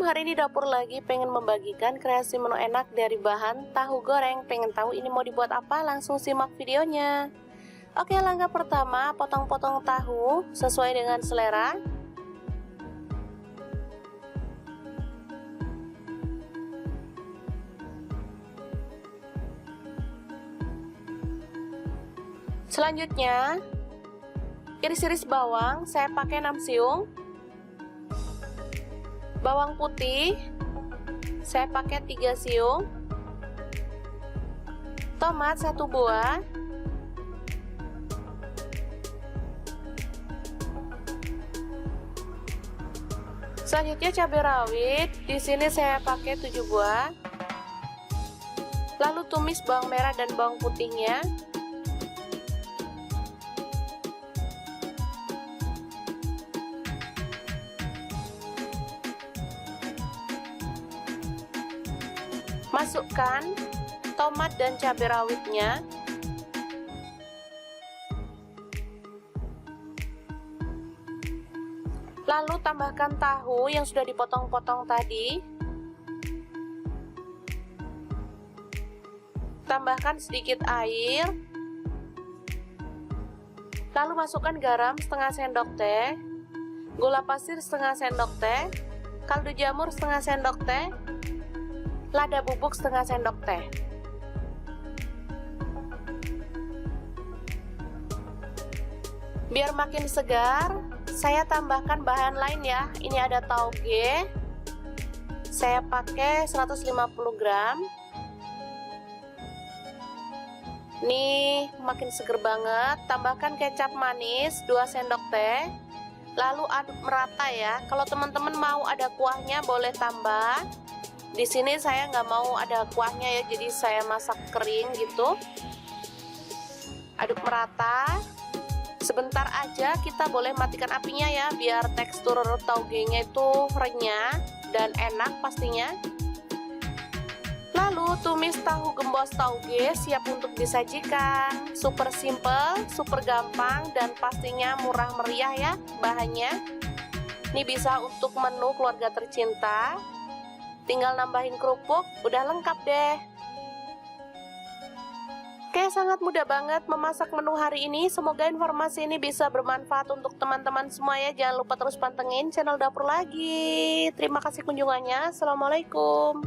hari ini Dapur lagi pengen membagikan kreasi menu enak dari bahan tahu goreng. Pengen tahu ini mau dibuat apa? Langsung simak videonya. Oke, langkah pertama, potong-potong tahu sesuai dengan selera. Selanjutnya, iris-iris bawang, saya pakai 6 siung. Bawang putih saya pakai 3 siung. Tomat 1 buah. Selanjutnya cabai rawit, di sini saya pakai 7 buah. Lalu tumis bawang merah dan bawang putihnya. Masukkan tomat dan cabai rawitnya. Lalu tambahkan tahu yang sudah dipotong-potong tadi. Tambahkan sedikit air. Lalu masukkan garam setengah sendok teh, gula pasir setengah sendok teh, kaldu jamur setengah sendok teh, lada bubuk setengah sendok teh. Biar makin segar, saya tambahkan bahan lain ya. Ini ada tauge, saya pakai 150 gram. Nih makin seger banget. Tambahkan kecap manis 2 sendok teh. Lalu aduk merata ya. Kalau teman-teman mau ada kuahnya boleh tambah. Di sini saya nggak mau ada kuahnya ya, jadi saya masak kering gitu. Aduk merata. Sebentar aja, kita boleh matikan apinya ya, biar tekstur taugenya itu renyah dan enak pastinya. Lalu tumis tahu gembos tauge siap untuk disajikan. Super simple, super gampang, dan pastinya murah meriah ya bahannya. Ini bisa untuk menu keluarga tercinta. Tinggal nambahin kerupuk, udah lengkap deh. Oke, sangat mudah banget memasak menu hari ini. Semoga informasi ini bisa bermanfaat untuk teman-teman semua ya. Jangan lupa terus pantengin channel Dapur Lagi. Terima kasih kunjungannya. Assalamualaikum.